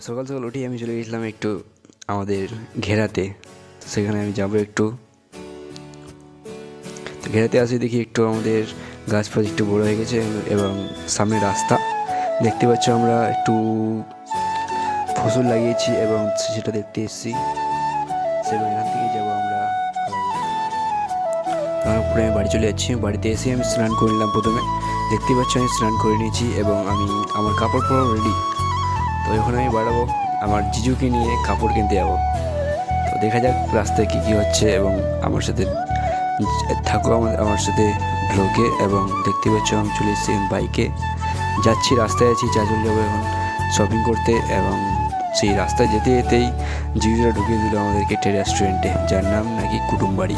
সকাল সকাল উঠেই আমি চলে গেছিলাম একটু আমাদের ঘেরাতে। তো সেখানে আমি যাবো একটু। তো ঘেরাতে আসি দেখি একটু আমাদের গাছ ফাছ একটু বড়ো হয়ে গেছে এবং সামনে রাস্তা দেখতে পাচ্ছ। আমরা একটু ফসল লাগিয়েছি এবং সেটা দেখতে এসেছি। সেখানে এখান থেকে যাবো আমরা। তারপরে আমি বাড়ি চলে যাচ্ছি। বাড়িতে এসে আমি স্নান করে নিলাম। প্রথমে দেখতে পাচ্ছি আমি স্নান করে নিয়েছি এবং আমার কাপড় পরা রেডি। তো এখন আমি বাড়াবো আমার জিজুকে নিয়ে কাপড় কিনতে যাবো। তো দেখা যাক রাস্তায় কী কী হচ্ছে এবং আমার সাথে থাকো আমার সাথে ব্লগে। এবং দেখতে পাচ্ছ আমি চলে এসেছি বাইকে যাচ্ছি, রাস্তায় আছি। চলে যাবো এখন শপিং করতে এবং সেই রাস্তায় যেতে যেতেই জিজুরা ঢুকিয়ে দিল আমাদেরকে একটা রেস্টুরেন্টে, যার নাম নাকি কুটুমবাড়ি।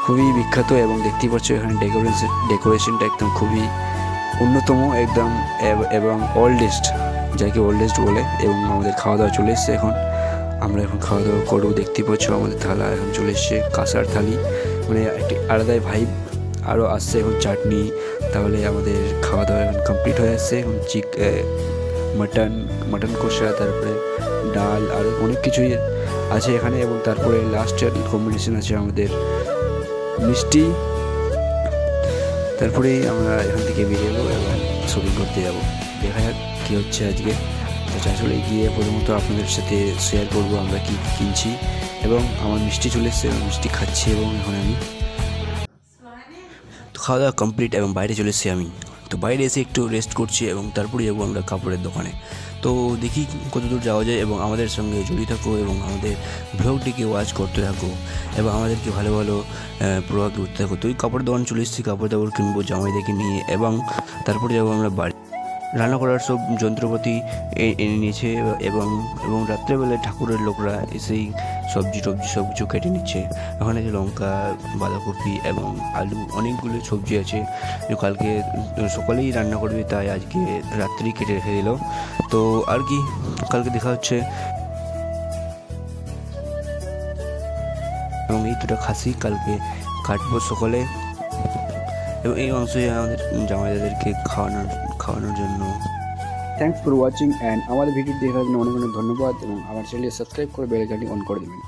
খুবই বিখ্যাত এবং দেখতেই পাচ্ছ এখানে ডেকোরেশনটা একদম খুবই অন্যতম একদম এবং ওল্ডেস্ট, যাকে ওল্ডেস্ট বলে। এবং আমাদের খাওয়া দাওয়া চলে এসছে। এখন আমরা এখন খাওয়া দাওয়া করবো। দেখতে পাচ্ছ আমাদের থালা এখন চলে এসছে, কাঁসার থালি, মানে একটি আলাদাই ভাইব। আরও আসছে এখন চাটনি। তাহলে আমাদের খাওয়া দাওয়া এখন কমপ্লিট হয়ে আসছে। এখন মাটন কষা, তারপরে ডাল, আর অনেক কিছুই আছে এখানে। এবং তারপরে লাস্টের কম্বিনেশন আছে আমাদের মিষ্টি। তারপরেই আমরা এখান থেকে বেরিয়ে যাবো এবং শপিং করতে যাবো। দেখা যাক কী হচ্ছে আজকে। তো আসলে গিয়ে প্রথমত আপনাদের সাথে শেয়ার করবো আমরা কী কিনছি। এবং আমার মিষ্টি চলে এসছে, মিষ্টি খাচ্ছি। এবং এখন আমি তো খাওয়া দাওয়া কমপ্লিট এবং বাইরে চলে এসেছি আমি। তো বাইরে এসে একটু রেস্ট করছি এবং তারপরে যাবো আমরা কাপড়ের দোকানে। তো দেখি কতদূর যাওয়া যায় এবং আমাদের সঙ্গে জড়িয়ে থাকো এবং আমাদের ব্লগটিকে ওয়াচ করতে থাকো এবং আমাদেরকে ভালো ভালো প্রভাব করতে থাকো। তো ওই কাপড়ের দোকান চলে এসেছি, কাপড় দাপড় কিনবো জামাইদেরকে নিয়ে। এবং তারপরে যাবো আমরা বাড়ি। রান্না করার সব যন্ত্রপাতি এনে নিয়েছে এবং রাত্রেবেলায় ঠাকুরের লোকরা এসেই সবজি সব কিছু কেটে নিচ্ছে। ওখানে যে লঙ্কা, বাঁধাকপি এবং আলু, অনেকগুলো সবজি আছে। কালকে সকালেই রান্না করবে, তাই আজকে রাত্রেই কেটে রেখে দিল। তো আর কি, কালকে দেখা হচ্ছে। এবং এই দুটো খাসি কালকে কাটবো সকালে। এবং এই মাংসই আমাদের জামাইদাদেরকে খাওয়ানোর জন্য। থ্যাংকস ফর ওয়াচিং অ্যান্ড আমাদের ভিডিও দেখার জন্য অনেক অনেক ধন্যবাদ। এবং আমার চ্যানেলটি সাবস্ক্রাইব করে বেল আইকনটি অন করে দেবেন।